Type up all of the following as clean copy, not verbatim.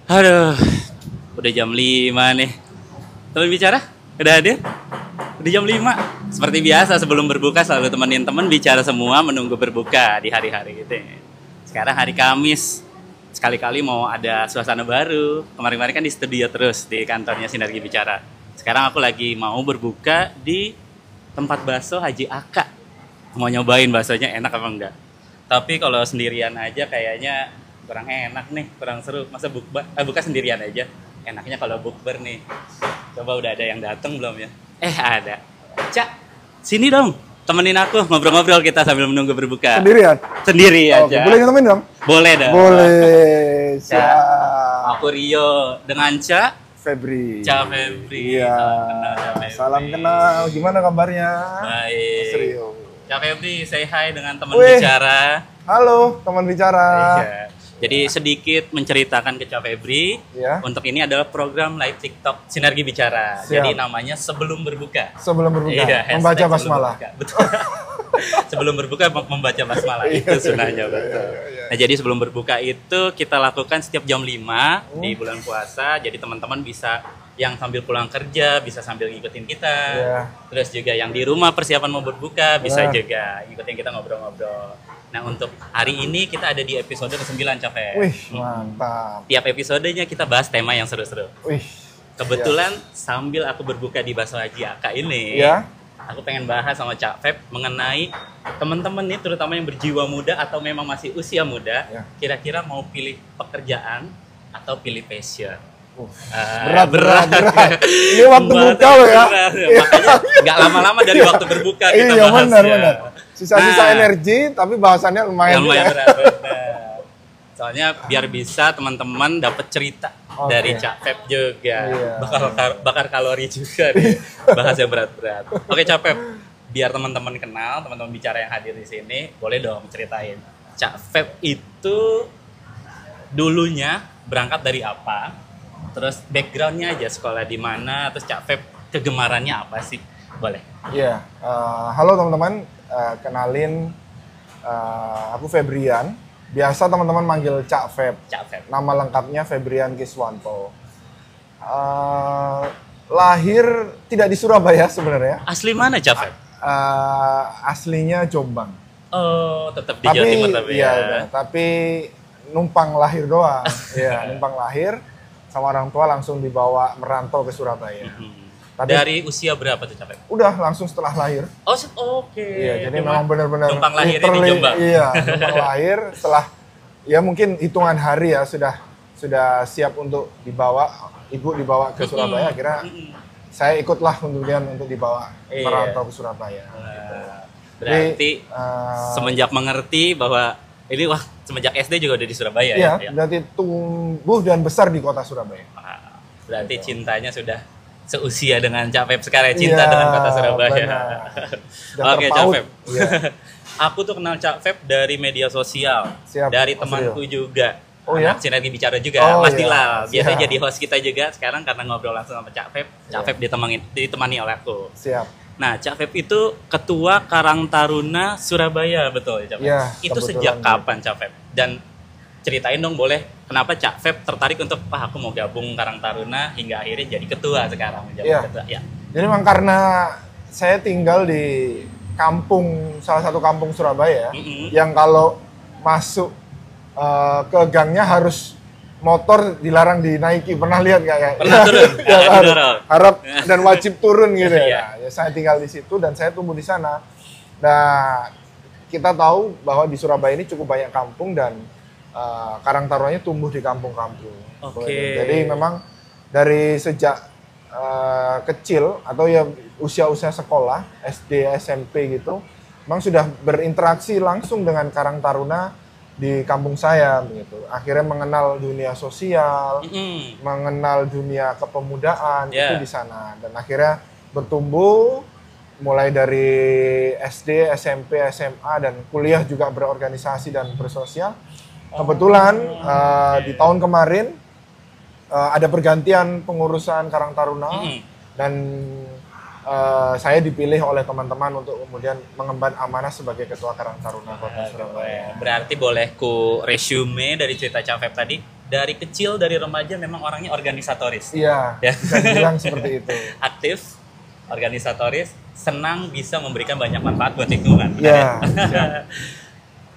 Aduh, udah jam 5 nih. Teman bicara? Udah hadir? Udah jam 5. Seperti biasa sebelum berbuka selalu temenin teman bicara semua menunggu berbuka di hari-hari gitu. Sekarang hari Kamis. Sekali-kali mau ada suasana baru. Kemarin-kemarin kan di studio terus di kantornya Sinergi Bicara. Sekarang aku lagi mau berbuka di tempat bakso Haji Aka. Mau nyobain baksonya enak apa enggak. Tapi kalau sendirian aja kayaknya kurang enak nih, kurang seru. Masa buka sendirian aja. Enaknya kalau bukber nih. Coba udah ada yang datang belum ya? Ada. Cak, sini dong. Temenin aku ngobrol-ngobrol kita sambil menunggu berbuka. Sendirian? Sendiri aja. Boleh temenin dong? Boleh dong. Boleh. Aku Rio dengan Cak Febri. Cak Febri. Iya. Salam kenal. Gimana kabarnya? Baik. Mas Rio. Cak Febri, say hi dengan teman Wih. bicara. Halo teman bicara. Iya. Jadi sedikit menceritakan ke Cak Febri. Ya. Untuk ini adalah program live TikTok Sinergi Bicara. Siap. Jadi namanya Sebelum Berbuka. Sebelum berbuka, Iya, membaca hashtag basmalah. Sebelum Berbuka. Betul. Sebelum berbuka membaca basmalah itu sunahnya betul. Nah, jadi sebelum berbuka itu kita lakukan setiap jam 5 di bulan puasa. Jadi teman-teman bisa yang sambil pulang kerja bisa sambil ngikutin kita. Iya. Terus juga yang di rumah persiapan mau berbuka bisa Nah. juga ngikutin kita ngobrol-ngobrol. Nah, untuk hari ini kita ada di episode ke-9 Capek. Wih, mantap. Tiap episodenya kita bahas tema yang seru-seru. Wih. Kebetulan sambil aku berbuka di Bakso Haji Aka ini, Ya. aku pengen bahas sama Cak Feb mengenai teman-teman nih, terutama yang berjiwa muda atau memang masih usia muda, Ya. kira-kira mau pilih pekerjaan atau pilih passion. Berat. Ini waktu buka loh ya. Berat. Makanya nggak lama-lama dari waktu berbuka kita Iya, bahas benar. Sisa-sisa Nah. energi, tapi bahasannya lumayan. Yang lumayan juga. berat, benar. Soalnya biar bisa teman-teman dapat cerita Oke. dari Cak Feb juga. Iya. Bakar kalori juga nih. Bahas yang berat-berat. Oke Cak Feb, biar teman-teman kenal, teman-teman bicara yang hadir di sini, boleh dong ceritain. Cak Feb itu dulunya berangkat dari apa? Terus backgroundnya aja sekolah di mana? Terus Cak Feb kegemarannya apa sih? Boleh. Iya. Halo teman-teman, kenalin aku Febrian. Biasa teman-teman manggil Cak Feb. Cak Feb. Nama lengkapnya Febrian Kiswanto. Lahir tidak di Surabaya sebenarnya. Asli mana Cak Feb? Aslinya Jombang. Oh, tetap di Jawa Timur tapi ya. Iya, tapi numpang lahir doang. Iya, numpang lahir sama orang tua langsung dibawa merantau ke Surabaya. Tapi Dari usia berapa tuh Cak Feb? udah langsung setelah lahir. Oh, oke. Iya, jadi Cuma memang benar-benar numpang lahirnya di literally, Jombang. Iya, numpang lahir setelah ya mungkin hitungan hari ya sudah siap untuk ibu dibawa ke Surabaya. Akhirnya saya ikutlah kemudian untuk dibawa Iya. merantau ke Surabaya. Berarti Jadi, semenjak mengerti bahwa ini semenjak SD juga udah di Surabaya iya, ya. berarti tumbuh dan besar di kota Surabaya. Wah, berarti cintanya sudah seusia dengan Cak Feb sekarang, cinta Iya, dengan kota Surabaya. benar. Sudah Oke Cak terpaut. Feb. Iya. Aku tuh kenal Cak Feb dari media sosial, Siap, dari Mas temanku juga. Oh ya? Anak Sinergi Bicara juga, Oh, Mas iya. Dilal. Biasanya Siap. jadi host kita juga. Sekarang karena ngobrol langsung sama Cak Feb, Cak Feb ditemani oleh aku. Siap. Nah, Cak Feb itu ketua Karang Taruna Surabaya, betul ya Cak Feb? Iya, Itu kebetulan. sejak kapan Cak Feb? Dan ceritain dong boleh, kenapa Cak Feb tertarik untuk, aku mau gabung Karang Taruna hingga akhirnya jadi ketua sekarang. Menjadi Iya. ketua. Ya. Jadi memang karena saya tinggal di salah satu kampung Surabaya, yang kalau masuk ke gangnya harus motor dilarang dinaiki. Pernah lihat nggak ya? Pernah turun? Ya, harap dan wajib turun gitu Iya. ya. Ya. Saya tinggal di situ dan saya tumbuh di sana. Nah, kita tahu bahwa di Surabaya ini cukup banyak kampung dan Karang Tarunanya tumbuh di kampung-kampung. Oke. Jadi memang dari sejak kecil atau ya usia-usia sekolah, SD, SMP gitu, memang sudah berinteraksi langsung dengan Karang Taruna di kampung saya begitu. Akhirnya mengenal dunia sosial, mengenal dunia kepemudaan itu di sana dan akhirnya bertumbuh mulai dari SD, SMP, SMA dan kuliah juga berorganisasi dan bersosial. Kebetulan di tahun kemarin ada pergantian pengurusan Karang Taruna dan saya dipilih oleh teman-teman untuk kemudian mengemban amanah sebagai Ketua Karang Taruna Kota Surabaya. Berarti boleh ku resume dari cerita Cak Feb tadi, dari kecil, dari remaja memang orangnya organisatoris. Iya, Ya. bisa dibilang seperti itu. Aktif, organisatoris, senang, bisa memberikan banyak manfaat buat lingkungan. Iya.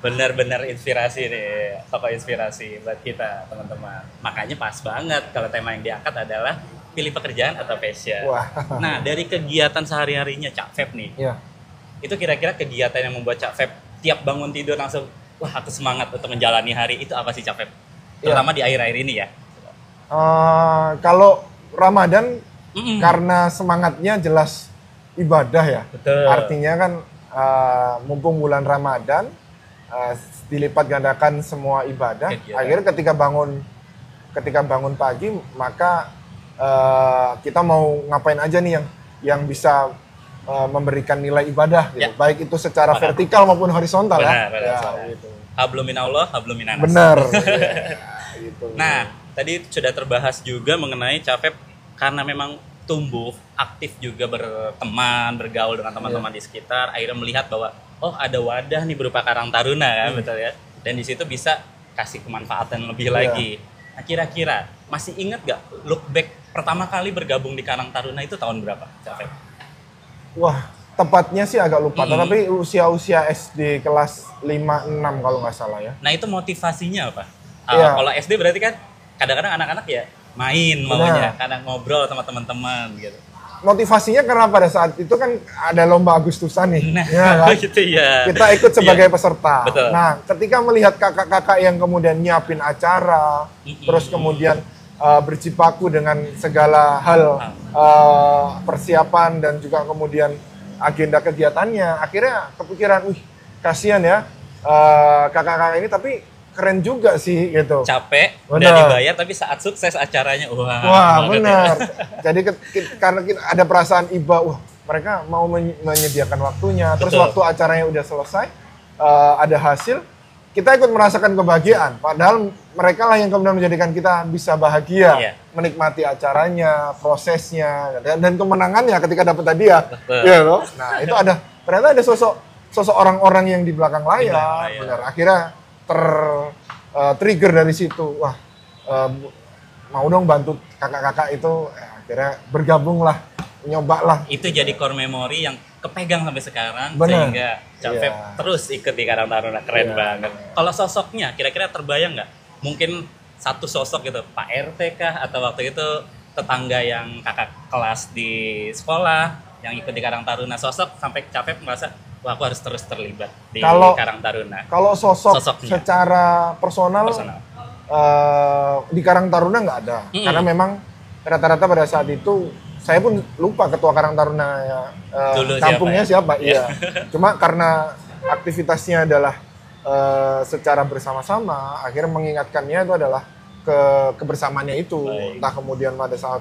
Benar-benar inspirasi nih, tokoh inspirasi buat kita teman-teman. Makanya pas banget kalau tema yang diangkat adalah pilih pekerjaan atau passion. Wah. Nah, dari kegiatan sehari-harinya Cak Feb nih, Iya. itu kira-kira kegiatan yang membuat Cak Feb tiap bangun tidur langsung, wah aku semangat untuk menjalani hari, itu apa sih Cak Feb? Terutama di akhir-akhir ini ya. Kalau Ramadan Mm-mm. karena semangatnya jelas ibadah ya. Betul. Artinya kan mumpung bulan Ramadan dilipat gandakan semua ibadah. Kegiatan. Akhirnya ketika bangun pagi maka kita mau ngapain aja nih yang bisa memberikan nilai ibadah gitu. Ya. Baik itu secara Benar. vertikal maupun horizontal Benar, ya. benar. Gitu. Hablum minallah, hablum minanas. Benar. Ya, gitu. Nah, tadi sudah terbahas juga mengenai Cak Feb karena memang tumbuh, aktif juga berteman, bergaul dengan teman-teman di sekitar, akhirnya melihat bahwa oh ada wadah nih berupa Karang Taruna kan, betul ya. Dan di situ bisa kasih kemanfaatan lebih lagi. Nah, kira-kira masih ingat gak look back pertama kali bergabung di Karang Taruna itu tahun berapa, Cak Feb? Wah, tepatnya sih agak lupa, tapi usia-usia SD kelas 5-6 kalau nggak salah ya. Nah, itu motivasinya apa? Iya. Kalau SD berarti kan kadang-kadang anak-anak ya main maunya, kadang ngobrol sama teman-teman gitu. Motivasinya karena pada saat itu kan ada lomba Agustusan nih, Nah, ya kan? gitu ya. Kita ikut sebagai peserta. Betul. Nah, ketika melihat kakak-kakak yang kemudian nyiapin acara, terus kemudian berjibaku dengan segala hal persiapan dan juga kemudian agenda kegiatannya, akhirnya kepikiran, wih kasihan ya kakak-kakak ini, tapi keren juga sih gitu. Capek, udah Benar. dibayar, tapi saat sukses acaranya, wah banget Benar. ya. Jadi karena kita ada perasaan iba, wah mereka mau menyediakan waktunya, terus Betul. waktu acaranya udah selesai, ada hasil, kita ikut merasakan kebahagiaan. Padahal mereka lah yang kemudian menjadikan kita bisa bahagia, Iya. menikmati acaranya, prosesnya, dan kemenangannya ketika dapat hadiah. Betul. Iya loh. Nah itu ternyata ada sosok orang-orang yang di belakang belakang layar. layar. Benar. Akhirnya trigger dari situ. Wah, mau dong bantu kakak-kakak itu. Akhirnya bergabung lah, nyoba lah. Itu jadi core memory yang kepegang sampai sekarang, Benar. sehingga Cak Feb Iya. terus ikut di Karang Taruna, keren Iya. banget. Kalau sosoknya, kira-kira terbayang nggak? Mungkin satu sosok gitu, Pak RT kah? Atau waktu itu tetangga yang kakak kelas di sekolah, yang ikut di Karang Taruna, sosok sampai Cak Feb merasa, wah aku harus terus terlibat di Karang Taruna. Kalau Sosoknya. secara personal. Di Karang Taruna nggak ada, karena memang rata-rata pada saat itu saya pun lupa ketua Karang Taruna Dulu kampungnya siapa, Iya. Cuma karena aktivitasnya adalah secara bersama-sama, akhirnya mengingatkannya itu adalah kebersamaannya itu, Baik. entah kemudian pada saat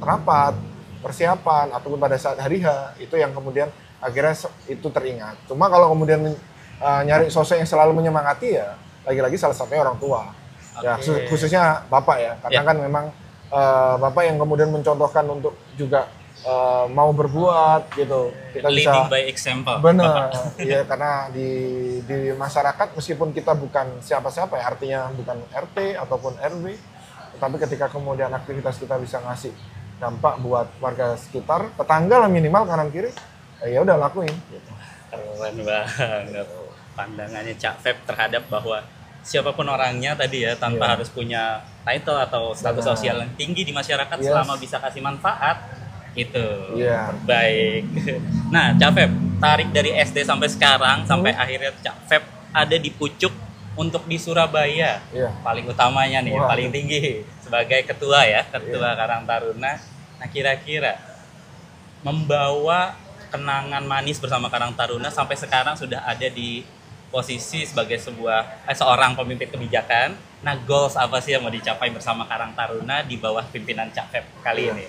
rapat, persiapan, ataupun pada saat hari H, itu yang kemudian akhirnya itu teringat. Cuma kalau kemudian nyari sosok yang selalu menyemangati ya, lagi-lagi salah satunya orang tua. Ya, Oke. khususnya Bapak ya, karena kan memang Bapak yang kemudian mencontohkan untuk juga mau berbuat gitu. Kita Leading bisa by example. benar, ya karena di masyarakat meskipun kita bukan siapa-siapa ya, artinya bukan RT ataupun RW, tetapi ketika kemudian aktivitas kita bisa ngasih dampak buat warga sekitar, tetangga lah minimal kanan kiri, ya udah lakuin. Gitu. Keren banget. Pandangannya Cak Feb terhadap bahwa siapapun orangnya tadi ya, tanpa harus punya title atau status Benar. sosial yang tinggi di masyarakat, Yes. selama bisa kasih manfaat, itu Iya. baik. Nah, Cak Feb, tarik dari SD sampai sekarang, sampai akhirnya Cak Feb ada di pucuk untuk di Surabaya. Iya. Paling utamanya nih, Wah. paling tinggi sebagai ketua ya, ketua Karang Taruna. Nah, kira-kira membawa kenangan manis bersama Karang Taruna sampai sekarang sudah ada di posisi sebagai seorang pemimpin kebijakan. Nah, goals apa sih yang mau dicapai bersama Karang Taruna di bawah pimpinan Cak Feb kali ini?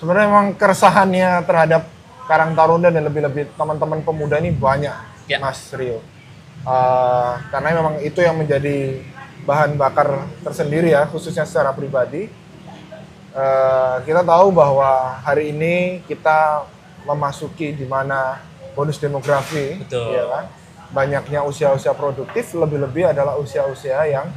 Sebenarnya memang keresahannya terhadap Karang Taruna dan lebih-lebih teman-teman pemuda ini banyak, Ya. Mas Rio. Karena memang itu yang menjadi bahan bakar tersendiri ya, khususnya secara pribadi. Kita tahu bahwa hari ini kita memasuki di mana bonus demografi, Betul. ya kan? Banyaknya usia-usia produktif, lebih-lebih adalah usia-usia yang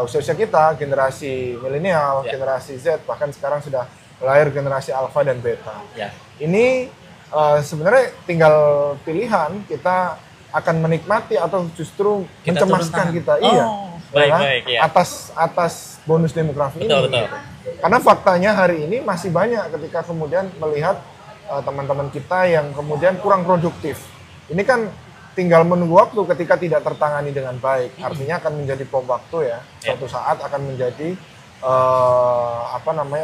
usia-usia kita, generasi milenial, generasi Z, bahkan sekarang sudah lahir generasi Alpha dan Beta. Ini sebenarnya tinggal pilihan kita akan menikmati atau justru mencemaskan kita. Baik, ya. Atas bonus demografi ini. Betul. Karena faktanya hari ini masih banyak ketika kemudian melihat teman-teman kita yang kemudian kurang produktif. Ini kan tinggal menunggu waktu ketika tidak tertangani dengan baik. Artinya akan menjadi bom waktu ya. Suatu saat akan menjadi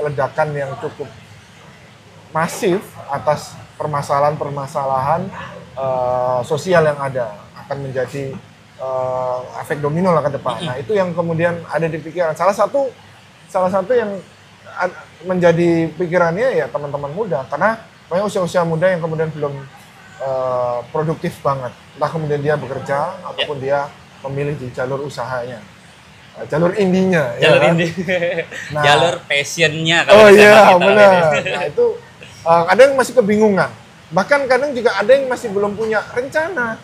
ledakan yang cukup masif atas permasalahan-permasalahan sosial yang ada. Akan menjadi efek domino lah ke depan. Nah, itu yang kemudian ada di pikiran. Salah satu yang menjadi pikirannya ya teman-teman muda, karena banyak usia-usia muda yang kemudian belum produktif banget. Entah kemudian dia bekerja ataupun dia memilih di jalur usahanya, jalur indinya. Nah, jalur passionnya. Benar. Nah, itu ada yang masih kebingungan. Bahkan kadang juga ada yang masih belum punya rencana.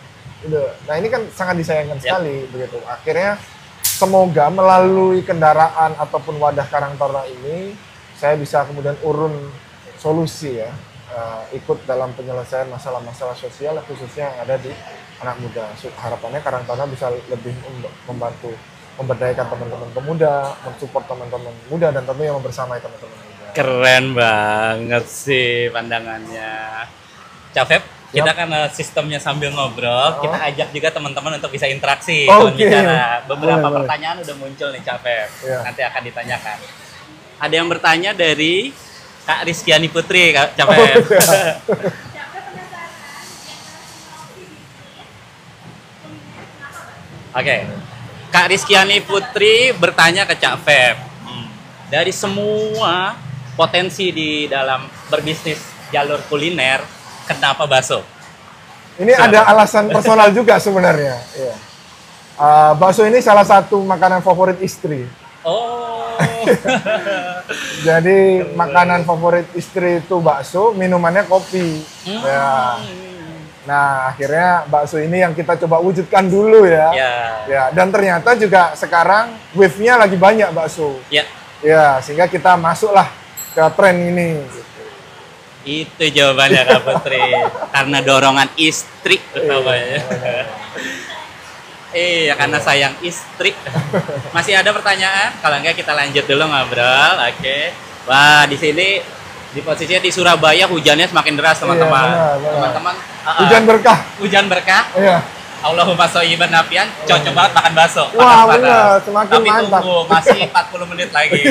Nah, ini kan sangat disayangkan sekali begitu. Akhirnya semoga melalui kendaraan ataupun wadah Karang Taruna ini saya bisa kemudian urun solusi ya, ikut dalam penyelesaian masalah-masalah sosial khususnya yang ada di anak muda. Harapannya Karang Taruna bisa lebih membantu memberdayakan teman-teman pemuda, mensupport teman-teman muda dan tentunya membersamai teman-teman muda. Keren banget sih pandangannya. Cak Feb, kita kan sistemnya sambil ngobrol, kita ajak juga teman-teman untuk bisa interaksi, bicara. Beberapa pertanyaan udah muncul nih Cak Feb, nanti akan ditanyakan. Ada yang bertanya dari Kak Rizkyani Putri, Cak Feb. Oke, Kak Rizkyani Putri bertanya ke Cak Feb, dari semua potensi di dalam berbisnis jalur kuliner, kenapa bakso? Ini ada alasan personal juga sebenarnya. Bakso ini salah satu makanan favorit istri. Jadi makanan favorit istri itu bakso, minumannya kopi. Nah, akhirnya bakso ini yang kita coba wujudkan dulu ya. Dan ternyata juga sekarang wave-nya lagi banyak bakso. Sehingga kita masuklah ke tren ini. Itu jawabannya Kak Putri, karena dorongan istri namanya. Karena sayang istri. Masih ada pertanyaan? Kalau enggak kita lanjut dulu ngobrol. Oke. Wah, di sini di posisinya di Surabaya hujannya semakin deras teman-teman. Teman-teman. Hujan berkah. Hujan berkah. Allahumma shayyiban nafian, cocok banget makan bakso. Wah, benar, semakin tapi mantap. Tunggu, masih 40 menit lagi.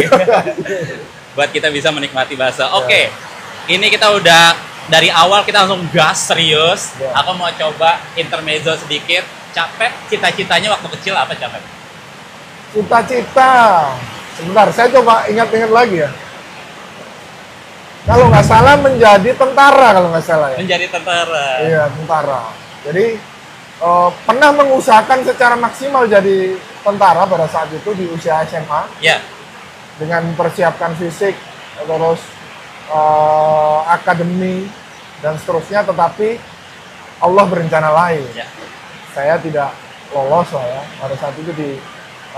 Buat kita bisa menikmati bakso. Oke. Ini kita udah dari awal kita langsung gas serius. Aku mau coba intermezzo sedikit. Capek cita-citanya waktu kecil apa Capek? Cita-cita. Sebentar, saya coba ingat-ingat lagi ya. Kalau nggak salah menjadi tentara kalau nggak salah ya. Menjadi tentara. Iya, tentara. Jadi pernah mengusahakan secara maksimal jadi tentara pada saat itu di usia SMA. Dengan persiapkan fisik, terus akademi dan seterusnya, tetapi Allah berencana lain. Saya tidak lolos lah ya pada saat itu di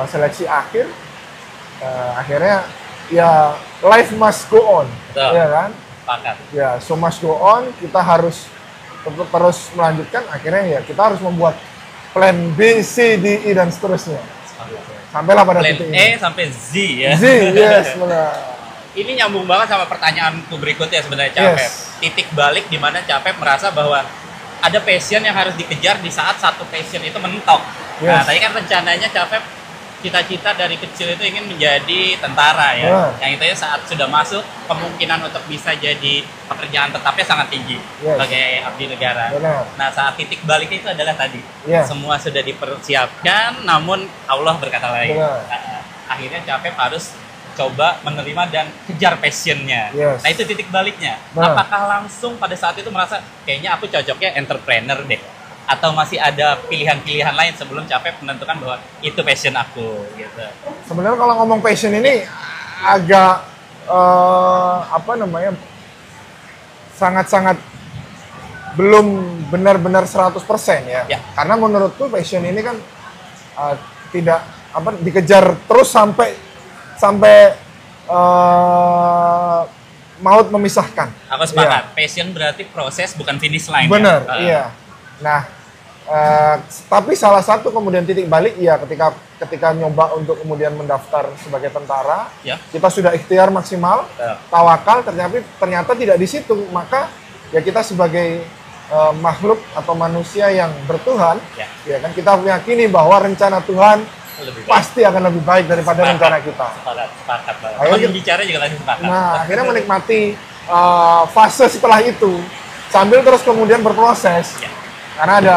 seleksi akhir. Akhirnya ya life must go on, ya kan? Ya, so must go on. Kita harus terus melanjutkan. Akhirnya ya kita harus membuat plan B, C, D, E dan seterusnya. Sampailah pada titik ini. Plan E sampai Z ya. Z, yes, benar. Ini nyambung banget sama pertanyaanku berikutnya sebenarnya Capep. Titik balik di mana Capep merasa bahwa ada passion yang harus dikejar di saat satu passion itu mentok. Nah, tadi kan rencananya Capep cita-cita dari kecil itu ingin menjadi tentara ya. Yang itu ya saat sudah masuk kemungkinan untuk bisa jadi pekerjaan tetapnya sangat tinggi sebagai abdi negara. Nah, saat titik baliknya itu adalah tadi. Semua sudah dipersiapkan, namun Allah berkata lain. Akhirnya Capep harus coba menerima dan kejar passionnya. Nah, itu titik baliknya. Apakah langsung pada saat itu merasa kayaknya aku cocoknya entrepreneur deh? Atau masih ada pilihan-pilihan lain sebelum Capep menentukan bahwa itu passion aku gitu? Sebenarnya kalau ngomong passion ini agak sangat-sangat belum benar-benar 100% ya. Karena menurutku passion ini kan tidak dikejar terus sampai sampai maut memisahkan. Aku sepakat. Passion berarti proses bukan finish line. Bener, ya? iya. Nah, tapi salah satu kemudian titik balik ya ketika nyoba untuk kemudian mendaftar sebagai tentara, Ya. kita sudah ikhtiar maksimal, Ya. tawakal, ternyata tidak di situ, maka ya kita sebagai makhluk atau manusia yang bertuhan, ya kan kita meyakini bahwa rencana Tuhan Lebih baik. pasti akan lebih baik daripada rencana kita. Sepakat banget. Akhirnya Teman bicara juga lagi sepakat. Nah, akhirnya menikmati fase setelah itu sambil terus kemudian berproses. Ya. Karena ada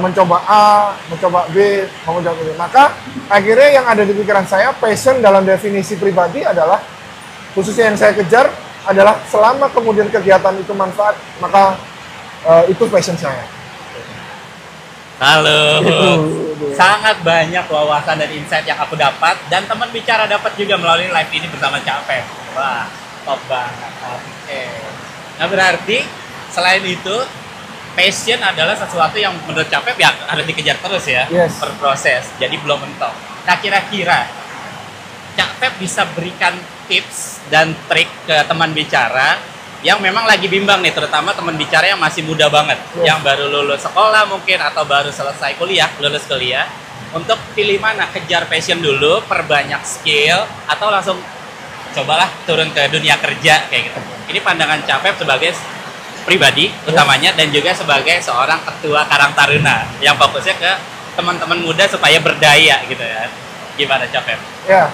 mencoba A, mencoba B, mencoba B. Maka akhirnya yang ada di pikiran saya, passion dalam definisi pribadi adalah, khususnya yang saya kejar adalah selama kemudian kegiatan itu manfaat, maka itu passion saya. Halo. Gitu. Sangat banyak wawasan dan insight yang aku dapat dan teman bicara dapat juga melalui live ini bersama Capep. Wah, top banget. Oke. Nah, berarti selain itu passion adalah sesuatu yang menurut Capep ya harus dikejar terus ya, Yes. berproses. Jadi belum mentok. Nah, kira-kira Capep bisa berikan tips dan trik ke teman bicara yang memang lagi bimbang nih, terutama teman bicara yang masih muda banget, yang baru lulus sekolah mungkin atau baru selesai kuliah, lulus kuliah, untuk pilih mana, kejar passion dulu, perbanyak skill, atau langsung cobalah turun ke dunia kerja kayak gitu. Ini pandangan Capep sebagai pribadi utamanya dan juga sebagai seorang ketua Karang Taruna yang fokusnya ke teman-teman muda supaya berdaya gitu ya. Gimana Capep? Ya,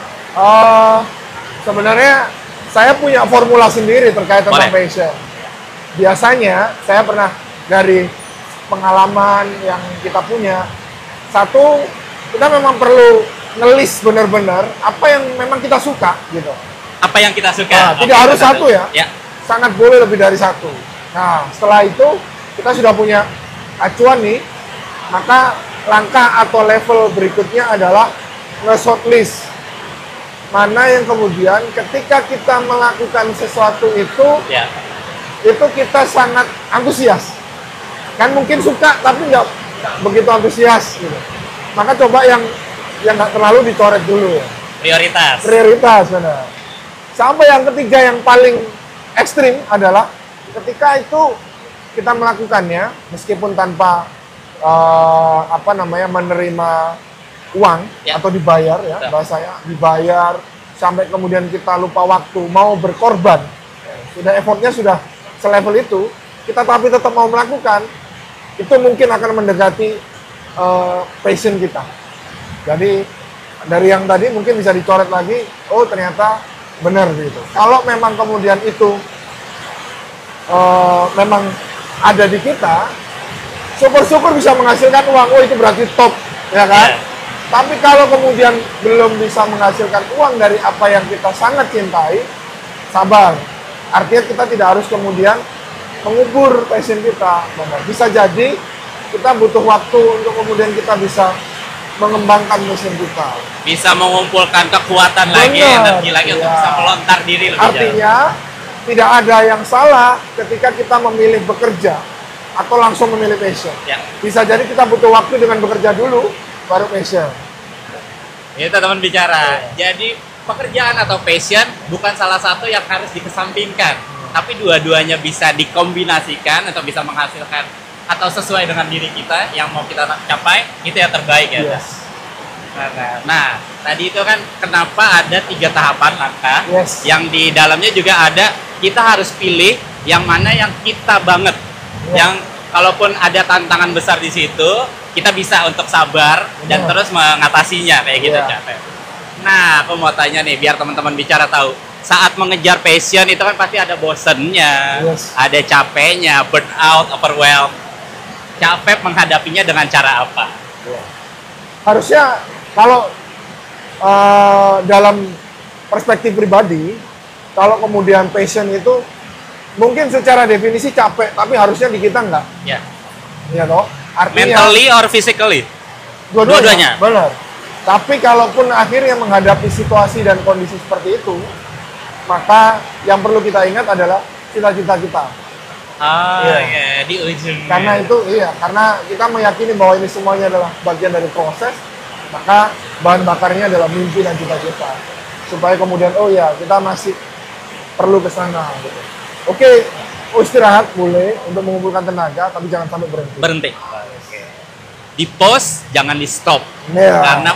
sebenarnya saya punya formula sendiri terkait tentang passion. Biasanya saya pernah dari pengalaman yang kita punya, satu, kita memang perlu ngelis benar-benar apa yang memang kita suka gitu. Apa yang kita suka? Nah, tidak harus satu ya. Ya. Sangat boleh lebih dari satu. Nah, setelah itu kita sudah punya acuan nih, maka langkah atau level berikutnya adalah nge-shortlist mana yang kemudian ketika kita melakukan sesuatu itu, itu kita sangat antusias. Kan mungkin suka tapi nggak begitu antusias gitu. Maka coba yang nggak terlalu dicoret dulu ya. Prioritas benar. Sampai yang ketiga yang paling ekstrim adalah ketika itu kita melakukannya meskipun tanpa menerima uang atau dibayar ya, bahasanya dibayar sampai kemudian kita lupa waktu, mau berkorban, sudah effortnya sudah selevel itu, kita tapi tetap mau melakukan, itu mungkin akan mendekati passion kita. Jadi dari yang tadi mungkin bisa dicoret lagi, oh ternyata benar gitu. Kalau memang kemudian itu memang ada di kita, syukur-syukur bisa menghasilkan uang, oh itu berarti top, ya kan? Tapi kalau kemudian belum bisa menghasilkan uang dari apa yang kita sangat cintai, sabar. Artinya kita tidak harus kemudian mengubur passion kita. Bisa jadi kita butuh waktu untuk kemudian kita bisa mengembangkan passion kita. Bisa mengumpulkan kekuatan lagi, energi lagi untuk bisa melontar diri lebih jauh. Artinya tidak ada yang salah ketika kita memilih bekerja atau langsung memilih passion. Bisa jadi kita butuh waktu dengan bekerja dulu, baru passion. Itu teman bicara. Jadi pekerjaan atau passion bukan salah satu yang harus dikesampingkan, tapi dua-duanya bisa dikombinasikan atau bisa menghasilkan atau sesuai dengan diri kita yang mau kita capai, itu yang terbaik ya. Nah, tadi itu kan kenapa ada 3 tahapan langkah, yang di dalamnya juga ada kita harus pilih yang mana yang kita banget, yang kalaupun ada tantangan besar di situ, kita bisa untuk sabar dan terus mengatasinya kayak gitu, Capep. Nah, aku mau tanya nih, biar teman-teman bicara tahu, saat mengejar passion itu kan pasti ada bosennya, ada capeknya, burnout, overwhelmed. Capep menghadapinya dengan cara apa? Harusnya kalau dalam perspektif pribadi, kalau kemudian passion itu mungkin secara definisi capek, tapi harusnya di kita enggak. Ya toh? Artinya, mentally or physically? Dua-duanya. Benar. Tapi kalaupun akhirnya menghadapi situasi dan kondisi seperti itu, maka yang perlu kita ingat adalah cita-cita kita. Di ujung. Karena itu, karena kita meyakini bahwa ini semuanya adalah bagian dari proses, Maka bahan bakarnya adalah mimpi dan cita-cita. Supaya kemudian, oh ya, kita masih perlu ke sana gitu. Oke, istirahat boleh untuk mengumpulkan tenaga, tapi jangan sampai berhenti. Berhenti. Oke. Di pause, jangan di stop. Ya. Karena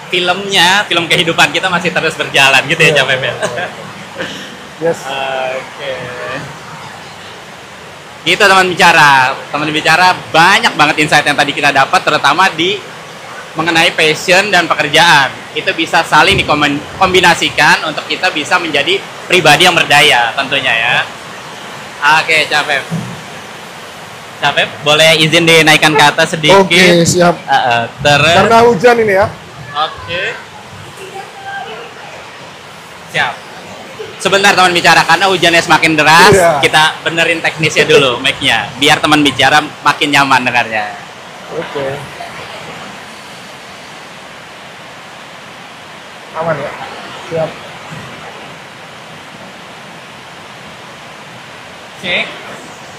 film kehidupan kita masih terus berjalan gitu ya, Capep ya. Yes. Oke. Gitu teman bicara. Teman bicara banyak banget insight yang tadi kita dapat, terutama di mengenai passion dan pekerjaan. Itu bisa saling dikombinasikan untuk kita bisa menjadi pribadi yang berdaya tentunya ya. Oke, Capep. Capep, boleh izin dinaikkan ke atas sedikit? Oke, siap. Terus. Karena hujan ini ya. Oke. Siap. Sebentar teman bicara, karena hujannya semakin deras, Iya. kita benerin teknisnya dulu mic-nya, biar teman bicara makin nyaman dengarnya. Oke. Aman ya? Siap.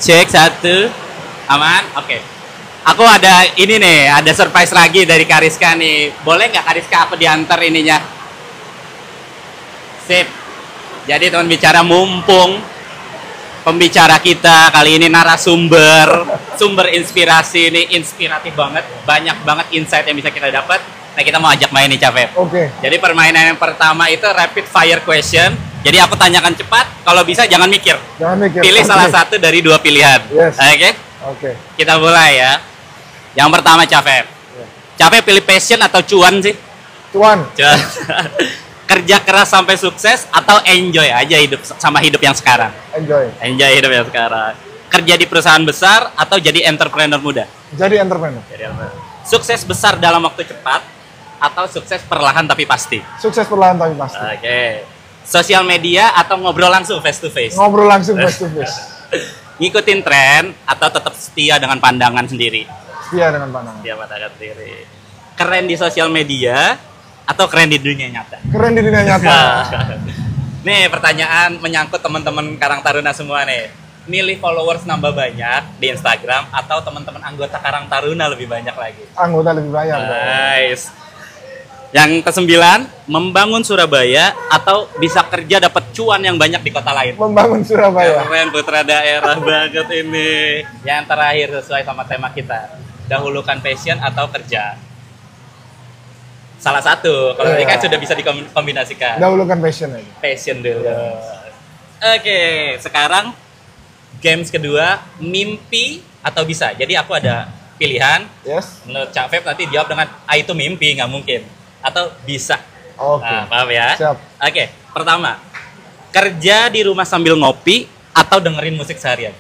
Cek satu, aman, oke. Aku ada ini nih, ada surprise lagi dari Kariska nih. Boleh nggak Kariska aku diantar ininya? Sip. Jadi teman bicara, mumpung pembicara kita kali ini narasumber, sumber inspirasi ini inspiratif banget, banyak banget insight yang bisa kita dapat. Nah, kita mau ajak main nih, Capep. Oke. Jadi permainan yang pertama itu rapid fire question. Jadi aku tanyakan cepat, kalau bisa jangan mikir. Jangan mikir. Pilih Oke. salah satu dari dua pilihan. Yes. Oke? Oke. Kita mulai ya. Yang pertama, Capep. Capep pilih passion atau cuan sih? Cuan. Cuan. Kerja keras sampai sukses atau enjoy aja hidup sama hidup yang sekarang? Enjoy. Enjoy hidup yang sekarang. Kerja di perusahaan besar atau jadi entrepreneur muda? Jadi entrepreneur. Jadi entrepreneur. Sukses besar dalam waktu cepat atau sukses perlahan tapi pasti? Sukses perlahan tapi pasti. Oke. Sosial media atau ngobrol langsung face to face? Ngobrol langsung face to face. Ngikutin tren atau tetap setia dengan pandangan sendiri? Setia dengan pandangan. Setia pandangan sendiri. Keren di sosial media atau keren di dunia nyata? Keren di dunia nyata. Nih pertanyaan menyangkut teman-teman Karang Taruna semua nih. Milih followers nambah banyak di Instagram atau teman-teman anggota Karang Taruna lebih banyak lagi? Anggota lebih banyak. Nice. Yang kesembilan, membangun Surabaya atau bisa kerja dapat cuan yang banyak di kota lain? Membangun Surabaya. Keren, putra daerah banget ini. Yang terakhir sesuai sama tema kita, dahulukan passion atau kerja? Salah satu, kalau ini kan sudah bisa dikombinasikan. Dahulukan passion aja. Passion dulu. Oke, sekarang games kedua, mimpi atau bisa. Jadi aku ada pilihan. Yes. Menurut Cak Feb nanti jawab dengan itu mimpi, nggak mungkin. Atau bisa. Oke. Nah, paham ya? Siap. Oke, pertama, kerja di rumah sambil ngopi atau dengerin musik seharian?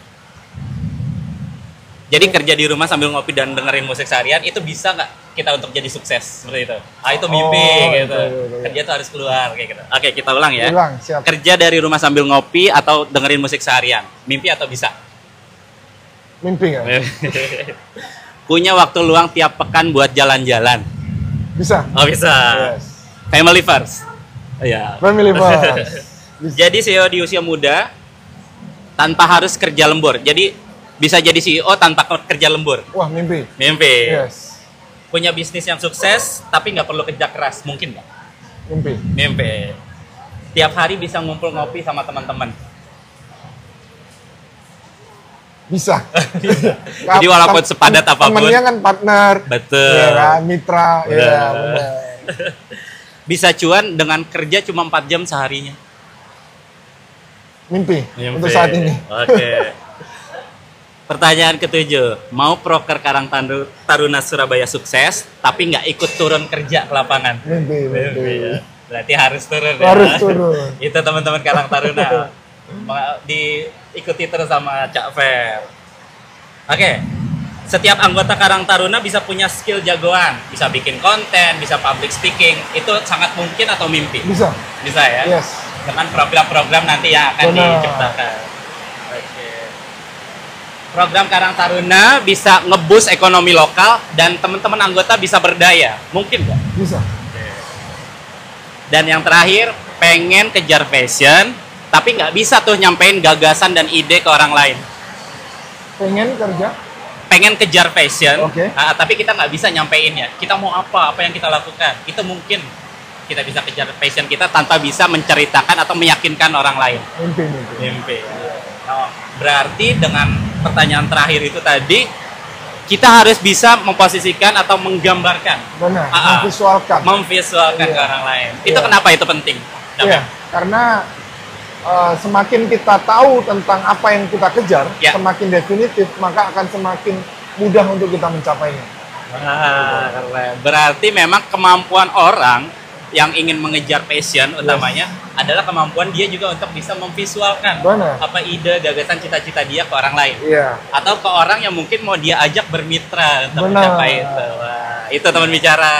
Jadi kerja di rumah sambil ngopi dan dengerin musik seharian itu bisa nggak kita untuk jadi sukses seperti itu? Itu mimpi gitu. Iya. Kerja tuh harus keluar kayak gitu. Oke, kita ulang ya. Ulang, siap. Kerja dari rumah sambil ngopi atau dengerin musik seharian? Mimpi atau bisa? Mimpi nggak? Punya waktu luang tiap pekan buat jalan-jalan? Bisa. Oh bisa. Yes. Family first. Iya. Family first. Jadi CEO di usia muda tanpa harus kerja lembur. Jadi bisa jadi CEO tanpa kerja lembur. Wah, mimpi. Mimpi. Yes. Punya bisnis yang sukses tapi nggak perlu kerja keras. Mungkin nggak? Mimpi. Mimpi. Tiap hari bisa ngumpul ngopi sama teman-teman. Bisa. Jadi walaupun sepadat apapun. Temennya kan partner. Betul. Ya kan, mitra. Betul. Ya, benar. Bisa cuan dengan kerja cuma 4 jam seharinya. Mimpi. Mimpi. Untuk saat ini. Oke. Pertanyaan ketujuh, mau proker Karang Taruna Surabaya sukses, tapi nggak ikut turun kerja ke lapangan? Mimpi. Ya. Berarti harus turun ya. Harus turun. Itu teman-teman Karang Taruna. Diikuti terus sama Cak Fer. Oke. Setiap anggota Karang Taruna bisa punya skill jagoan, bisa bikin konten, bisa public speaking. Itu sangat mungkin atau mimpi? Bisa. Bisa ya? Yes. Dengan program-program nanti yang akan Benar. diciptakan. Oke. Program Karang Taruna bisa ngeboost ekonomi lokal dan teman-teman anggota bisa berdaya. Mungkin nggak? Bisa. Dan yang terakhir, pengen kejar passion, tapi nggak bisa tuh nyampein gagasan dan ide ke orang lain. Pengen kerja? pengen kejar passion, Oke. tapi kita nggak bisa nyampeinnya. Kita mau apa yang kita lakukan. Itu mungkin kita bisa kejar passion kita tanpa bisa menceritakan atau meyakinkan orang lain. Mimpi. Nah, berarti dengan pertanyaan terakhir itu tadi, kita harus bisa memposisikan atau menggambarkan. Benar, memvisualkan ke orang lain. Itu Iya. kenapa itu penting? Iya, karena semakin kita tahu tentang apa yang kita kejar, Ya. semakin definitif, maka akan semakin mudah untuk kita mencapainya. Keren. Berarti memang kemampuan orang yang ingin mengejar passion utamanya adalah kemampuan dia juga untuk bisa memvisualkan Benar. apa ide, gagasan, cita-cita dia ke orang lain. Iya. Atau ke orang yang mungkin mau dia ajak bermitra untuk Benar. mencapai itu. Wah, itu teman bicara.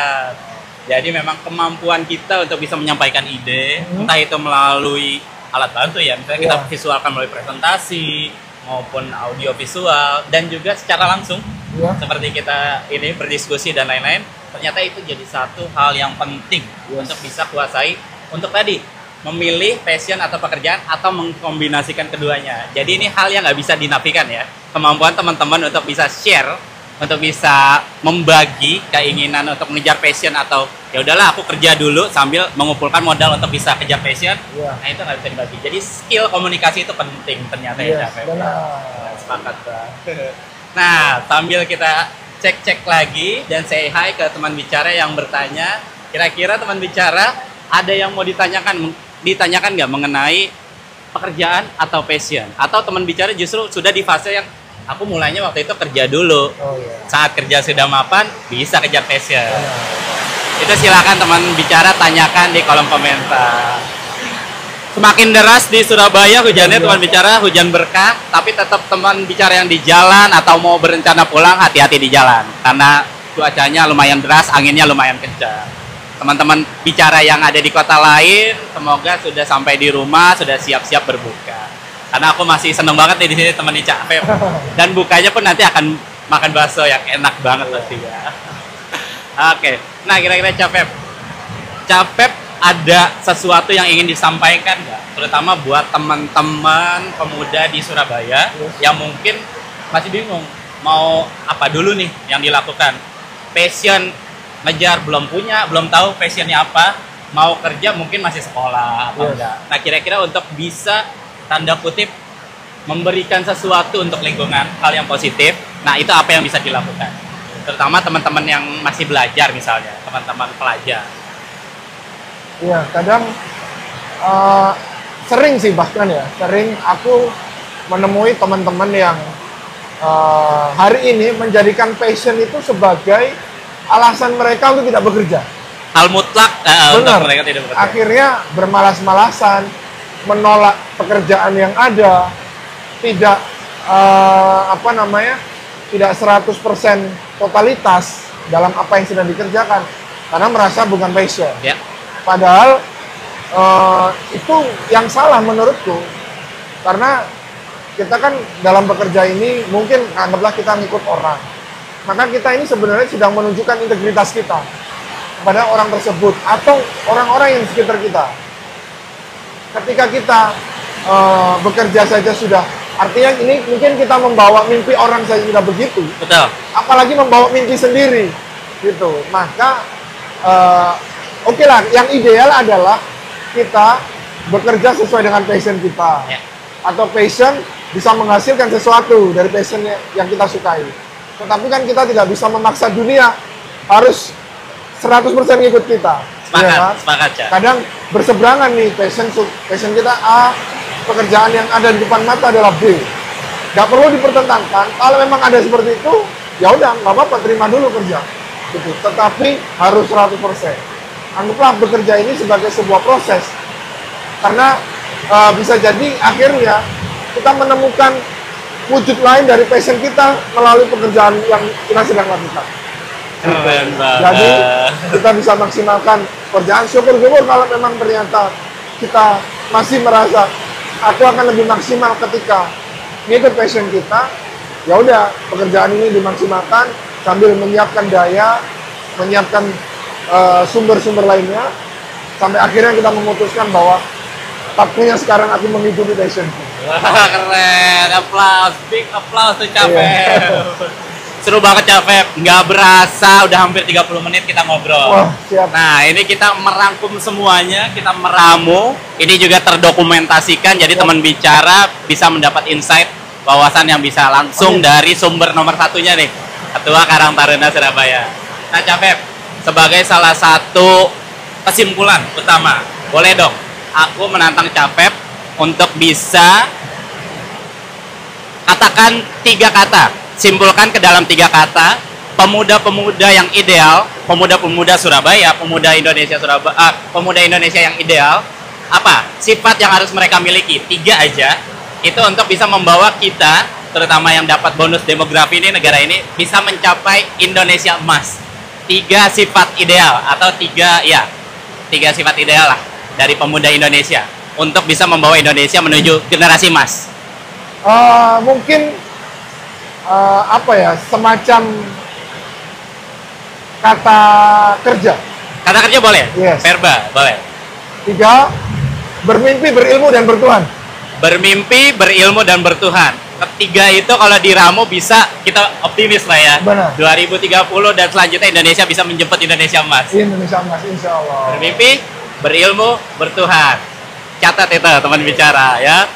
Jadi memang kemampuan kita untuk bisa menyampaikan ide, entah itu melalui alat bantu ya, misalnya kita Iya. visualkan melalui presentasi maupun audio visual, dan juga secara langsung Iya. seperti kita ini berdiskusi dan lain-lain, ternyata itu jadi satu hal yang penting untuk bisa kuasai untuk tadi memilih passion atau pekerjaan atau mengkombinasikan keduanya. Jadi ini hal yang nggak bisa dinafikan ya, kemampuan teman-teman untuk bisa share, untuk bisa membagi keinginan untuk mengejar passion, atau ya udahlah aku kerja dulu sambil mengumpulkan modal untuk bisa kejar passion. Iya. Nah itu nggak bisa dibagi. Jadi skill komunikasi itu penting ternyata ya. Yes, benar. Sepakat Bang. Nah sambil kita cek-cek lagi dan say hi ke teman bicara yang bertanya, kira-kira teman bicara ada yang mau ditanyakan nggak mengenai pekerjaan atau passion, atau teman bicara justru sudah di fase yang aku mulainya waktu itu kerja dulu, Oh iya. saat kerja sudah mapan bisa kejar passion. Itu silakan teman bicara tanyakan di kolom komentar. Semakin deras di Surabaya hujannya teman bicara, hujan berkah, tapi tetap teman bicara yang di jalan atau mau berencana pulang hati-hati di jalan karena cuacanya lumayan deras, anginnya lumayan kencang. Teman-teman bicara yang ada di kota lain semoga sudah sampai di rumah, sudah siap-siap berbuka. Karena aku masih seneng banget nih di sini teman di Capep. Dan bukanya pun nanti akan makan bakso yang enak banget pasti ya. Oke, nah kira-kira Capep ada sesuatu yang ingin disampaikan nggak? Terutama buat teman-teman pemuda di Surabaya yang mungkin masih bingung mau apa dulu nih yang dilakukan. Passion ngejar belum punya, belum tahu passionnya apa. Mau kerja mungkin masih sekolah atau enggak. Nah kira-kira untuk bisa tanda kutip memberikan sesuatu untuk lingkungan, hal yang positif, nah itu apa yang bisa dilakukan? Terutama teman-teman yang masih belajar misalnya, teman-teman pelajar. Iya, kadang sering sih bahkan ya, sering aku menemui teman-teman yang hari ini menjadikan passion itu sebagai alasan mereka untuk tidak bekerja. Hal mutlak untuk mereka tidak bekerja. Akhirnya bermalas-malasan, menolak pekerjaan yang ada, tidak tidak 100% totalitas dalam apa yang sedang dikerjakan karena merasa bukan passion. Ya. Padahal itu yang salah menurutku, karena kita kan dalam bekerja ini mungkin anggaplah kita ngikut orang, maka kita ini sebenarnya sedang menunjukkan integritas kita kepada orang tersebut atau orang-orang yang di sekitar kita. Ketika kita bekerja saja sudah, artinya ini mungkin kita membawa mimpi orang saja sudah begitu. Betul. Apalagi membawa mimpi sendiri, gitu. Maka oke lah, yang ideal adalah kita bekerja sesuai dengan passion kita, atau passion bisa menghasilkan sesuatu dari passion yang kita sukai. Tetapi kan kita tidak bisa memaksa dunia harus 100% ngikut kita. Sepakat, Ya kan? sepakat ya. Kadang berseberangan nih passion kita A, pekerjaan yang ada di depan mata adalah B. Nggak perlu dipertentangkan. Kalau memang ada seperti itu, ya udah nggak apa-apa, terima dulu kerja. Gitu. Tetapi harus 100%. Anggaplah bekerja ini sebagai sebuah proses. Karena bisa jadi akhirnya kita menemukan wujud lain dari passion kita melalui pekerjaan yang kita sedang lakukan. Keren banget. Jadi kita bisa maksimalkan pekerjaan. Syukur-syukur kalau memang ternyata kita masih merasa aku akan lebih maksimal ketika ngikut passion kita, ya udah pekerjaan ini dimaksimalkan sambil menyiapkan daya, menyiapkan sumber-sumber lainnya, sampai akhirnya kita memutuskan bahwa waktunya sekarang aku mengikuti passionku. Wah, keren. Applause, big applause tuh Capep. Seru banget Cak Feb, nggak berasa udah hampir 30 menit kita ngobrol. Wah, siap. Nah, ini kita merangkum semuanya, kita meramu. Ini juga terdokumentasikan, jadi teman bicara bisa mendapat insight, wawasan yang bisa langsung dari sumber nomor satunya nih, Ketua Karang Taruna Surabaya. Nah, Cak Feb, sebagai salah satu kesimpulan utama, boleh dong aku menantang Cak Feb untuk bisa katakan 3 kata, simpulkan ke dalam 3 kata, pemuda-pemuda yang ideal, pemuda-pemuda Surabaya, pemuda Indonesia yang ideal, apa sifat yang harus mereka miliki? 3 aja, itu untuk bisa membawa kita, terutama yang dapat bonus demografi ini, negara ini bisa mencapai Indonesia emas. 3 sifat ideal atau 3 sifat ideal lah dari pemuda Indonesia untuk bisa membawa Indonesia menuju generasi emas. Mungkin apa ya, semacam kata kerja. Kata kerja boleh? Yes. Verba boleh. 3, bermimpi, berilmu, dan bertuhan. Bermimpi, berilmu, dan bertuhan. Ketiga itu kalau diramu bisa kita optimis lah ya. Benar. 2030 dan selanjutnya Indonesia bisa menjemput Indonesia emas. Indonesia emas, insya Allah. Bermimpi, berilmu, bertuhan. Catat itu teman bicara ya.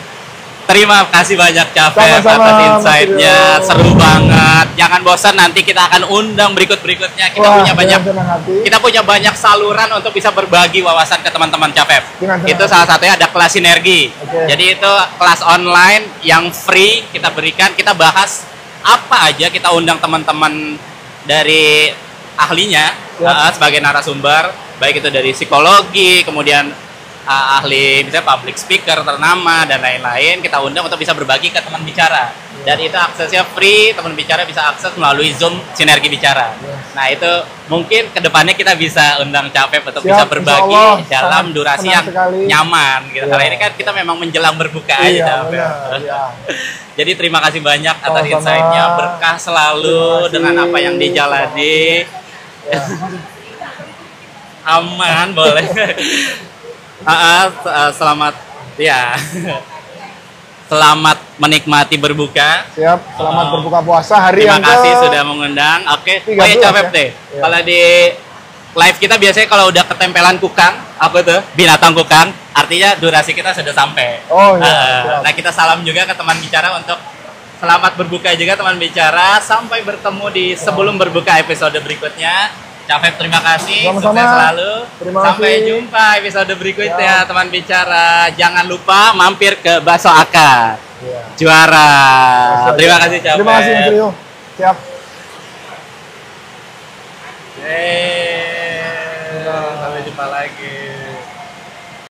Terima kasih banyak Cak Feb atas insight-nya, seru banget. Jangan bosan, nanti kita akan undang berikutnya. Kita punya banyak saluran untuk bisa berbagi wawasan ke teman-teman Cak Feb. Itu salah satunya ada kelas sinergi. Jadi itu kelas online yang free kita berikan, kita bahas apa aja, kita undang teman-teman dari ahlinya sebagai narasumber, baik itu dari psikologi, kemudian ahli misalnya public speaker ternama dan lain-lain, kita undang untuk bisa berbagi ke teman bicara. Dan itu aksesnya free, teman bicara bisa akses melalui Zoom Sinergi Bicara. Nah, itu mungkin kedepannya kita bisa undang Cak Feb untuk bisa berbagi dalam durasi yang nyaman gitu. Karena ini kan kita memang menjelang berbuka aja. Jadi terima kasih banyak atas insight-nya, berkah selalu dengan apa yang dijalani. Aman, boleh. Selamat ya. Selamat menikmati berbuka. Siap, selamat berbuka puasa hari terima yang kasih sudah mengundang. Oke. Oh ya Cak Feb deh. Kalau di live kita biasanya kalau udah ketempelan kukang, apa tuh? Binatang kukang, artinya durasi kita sudah sampai. Oh iya. Nah, kita salam juga ke teman bicara untuk selamat berbuka juga teman bicara. Sampai bertemu di sebelum berbuka episode berikutnya. Cak Feb, terima kasih. Sama-sama. Sukses selalu. Sampai kasih. jumpa episode berikutnya, teman bicara. Jangan lupa mampir ke Bakso Akar. Juara. Terima kasih Cak Feb. Terima kasih Mas Rio. Siap. Sampai jumpa lagi.